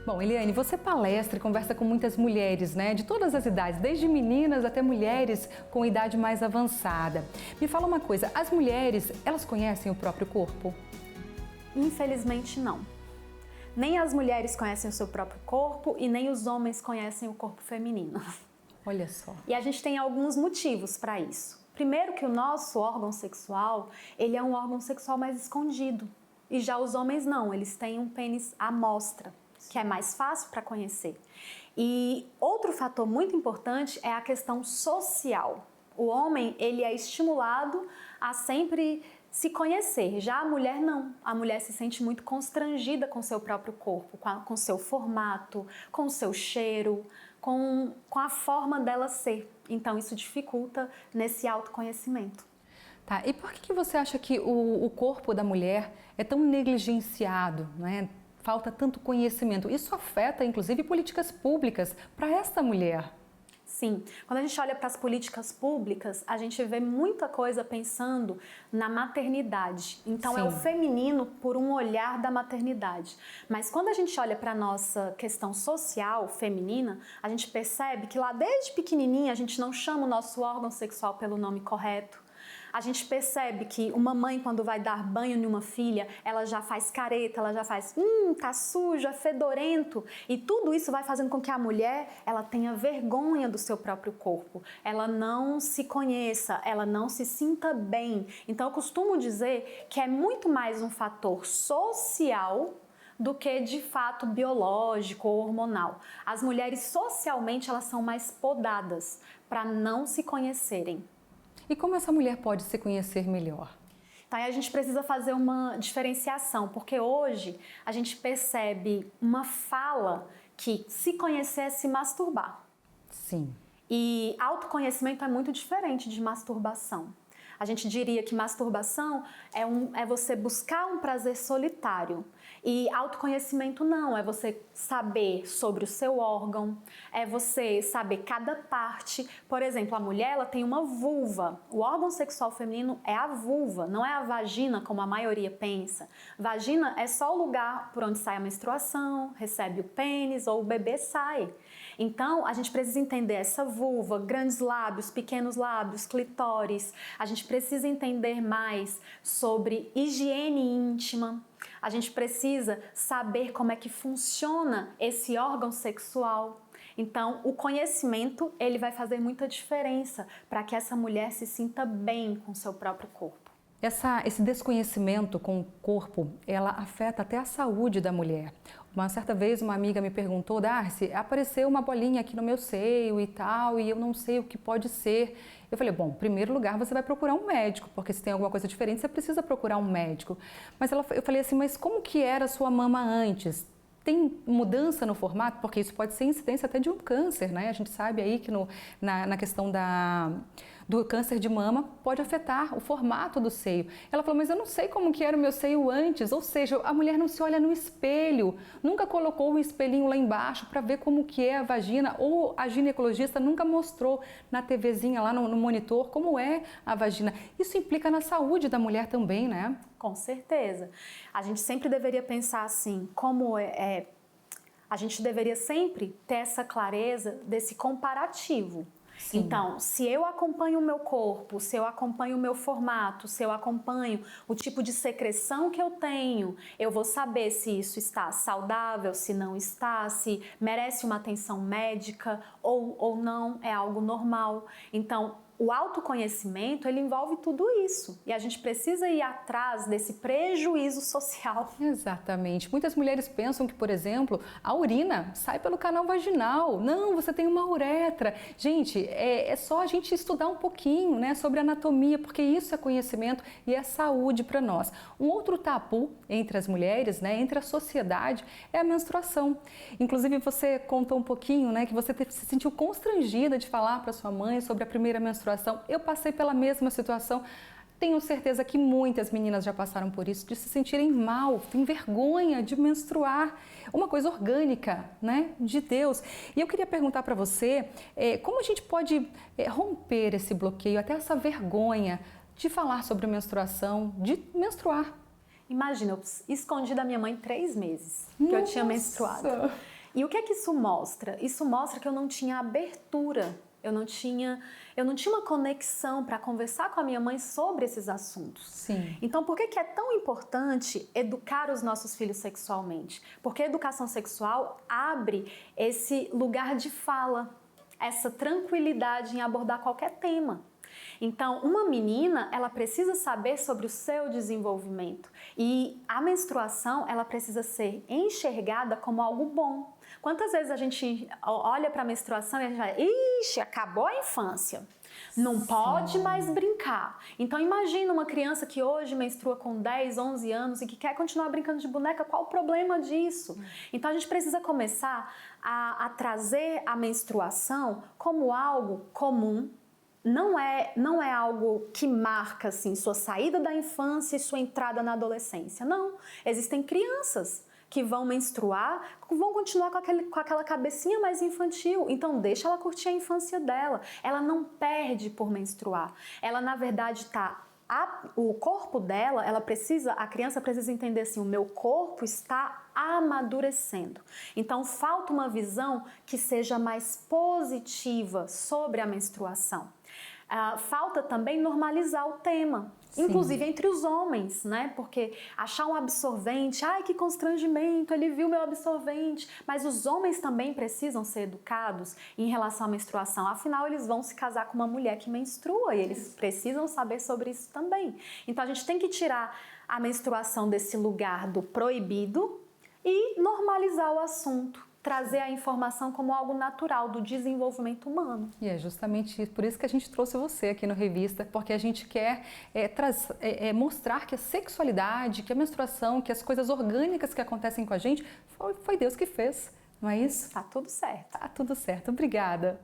Bom, Eliane, você palestra e conversa com muitas mulheres, né, de todas as idades, desde meninas até mulheres com idade mais avançada. Me fala uma coisa, as mulheres, elas conhecem o próprio corpo? Infelizmente não. Nem as mulheres conhecem o seu próprio corpo e nem os homens conhecem o corpo feminino. Olha só. E a gente tem alguns motivos para isso. Primeiro que o nosso órgão sexual, ele é um órgão sexual mais escondido. E já os homens não, eles têm um pênis à mostra, que é mais fácil para conhecer. E outro fator muito importante é a questão social. O homem, ele é estimulado a sempre se conhecer. Já a mulher não. A mulher se sente muito constrangida com seu próprio corpo, com seu formato, com seu cheiro, com a forma dela ser. Então isso dificulta nesse autoconhecimento. Tá, e por que você acha que o corpo da mulher é tão negligenciado, né? Falta tanto conhecimento. Isso afeta, inclusive, políticas públicas para essa mulher. Sim, quando a gente olha para as políticas públicas, a gente vê muita coisa pensando na maternidade. Então, é o feminino por um olhar da maternidade. Mas quando a gente olha para a nossa questão social feminina, a gente percebe que lá desde pequenininha a gente não chama o nosso órgão sexual pelo nome correto. A gente percebe que uma mãe, quando vai dar banho em uma filha, ela já faz careta, ela já faz, tá sujo, é fedorento. E tudo isso vai fazendo com que a mulher, ela tenha vergonha do seu próprio corpo. Ela não se conheça, ela não se sinta bem. Então, eu costumo dizer que é muito mais um fator social do que de fato biológico ou hormonal. As mulheres socialmente, elas são mais podadas para não se conhecerem. E como essa mulher pode se conhecer melhor? Então, aí a gente precisa fazer uma diferenciação, porque hoje a gente percebe uma fala que se conhecer é se masturbar. Sim. E autoconhecimento é muito diferente de masturbação. A gente diria que masturbação é você buscar um prazer solitário. E autoconhecimento não, é você saber sobre o seu órgão, é você saber cada parte. Por exemplo, a mulher, ela tem uma vulva. O órgão sexual feminino é a vulva, não é a vagina como a maioria pensa. Vagina é só o lugar por onde sai a menstruação, recebe o pênis ou o bebê sai. Então, a gente precisa entender essa vulva, grandes lábios, pequenos lábios, clitóris. A gente precisa entender mais sobre higiene íntima. A gente precisa saber como é que funciona esse órgão sexual. Então, o conhecimento, ele vai fazer muita diferença para que essa mulher se sinta bem com o seu próprio corpo. Esse desconhecimento com o corpo, ela afeta até a saúde da mulher. Uma certa vez uma amiga me perguntou, Darcy, apareceu uma bolinha aqui no meu seio e tal, e eu não sei o que pode ser. Eu falei, bom, em primeiro lugar você vai procurar um médico, porque se tem alguma coisa diferente você precisa procurar um médico. Mas eu falei assim, mas como que era a sua mama antes? Tem mudança no formato? Porque isso pode ser incidência até de um câncer, né? A gente sabe aí que na questão do câncer de mama pode afetar o formato do seio. Ela falou, mas eu não sei como que era o meu seio antes. Ou seja, a mulher não se olha no espelho, nunca colocou um espelhinho lá embaixo para ver como que é a vagina, ou a ginecologista nunca mostrou na TVzinha lá no monitor como é a vagina. Isso implica na saúde da mulher também, né? Com certeza. A gente sempre deveria pensar assim, a gente deveria sempre ter essa clareza desse comparativo. Sim. Então, se eu acompanho o meu corpo, se eu acompanho o meu formato, se eu acompanho o tipo de secreção que eu tenho, eu vou saber se isso está saudável, se não está, se merece uma atenção médica ou não, é algo normal. Então, o autoconhecimento, ele envolve tudo isso. E a gente precisa ir atrás desse prejuízo social. Exatamente. Muitas mulheres pensam que, por exemplo, a urina sai pelo canal vaginal. Não, você tem uma uretra. Gente, é só a gente estudar um pouquinho, né, sobre anatomia, porque isso é conhecimento e é saúde para nós. Um outro tabu entre as mulheres, né, entre a sociedade, é a menstruação. Inclusive, você contou um pouquinho, né, que você se sentiu constrangida de falar para sua mãe sobre a primeira menstruação. Eu passei pela mesma situação. Tenho certeza que muitas meninas já passaram por isso, de se sentirem mal, têm vergonha de menstruar. Uma coisa orgânica, né, de Deus. E eu queria perguntar para você, como a gente pode romper esse bloqueio, até essa vergonha de falar sobre menstruação, de menstruar? Imagina, eu escondi da minha mãe 3 meses que eu tinha menstruado. E o que é que isso mostra? Isso mostra que eu não tinha abertura, eu não tinha uma conexão para conversar com a minha mãe sobre esses assuntos. Sim. Então, por que é tão importante educar os nossos filhos sexualmente? Porque a educação sexual abre esse lugar de fala, essa tranquilidade em abordar qualquer tema. Então, uma menina, ela precisa saber sobre o seu desenvolvimento e a menstruação, ela precisa ser enxergada como algo bom. Quantas vezes a gente olha para a menstruação e a gente fala, ixi, acabou a infância, não pode mais brincar. Então, imagina uma criança que hoje menstrua com 10, 11 anos e que quer continuar brincando de boneca, qual o problema disso? Então, a gente precisa começar a trazer a menstruação como algo comum. Não é algo que marca assim, sua saída da infância e sua entrada na adolescência. Não. Existem crianças que vão menstruar, vão continuar com aquela cabecinha mais infantil. Então, deixa ela curtir a infância dela. Ela não perde por menstruar. Ela, na verdade, o corpo dela, a criança precisa entender assim, o meu corpo está amadurecendo. Então, falta uma visão que seja mais positiva sobre a menstruação. Falta também normalizar o tema, sim, inclusive entre os homens, né? Porque achar um absorvente, ai que constrangimento, ele viu meu absorvente. Mas os homens também precisam ser educados em relação à menstruação. Afinal, eles vão se casar com uma mulher que menstrua e eles precisam saber sobre isso também. Então, a gente tem que tirar a menstruação desse lugar do proibido e normalizar o assunto. Trazer a informação como algo natural do desenvolvimento humano. E é justamente por isso que a gente trouxe você aqui no Revista, porque a gente quer mostrar que a sexualidade, que a menstruação, que as coisas orgânicas que acontecem com a gente, foi Deus que fez, não é isso? Tá tudo certo. Tá tudo certo. Obrigada.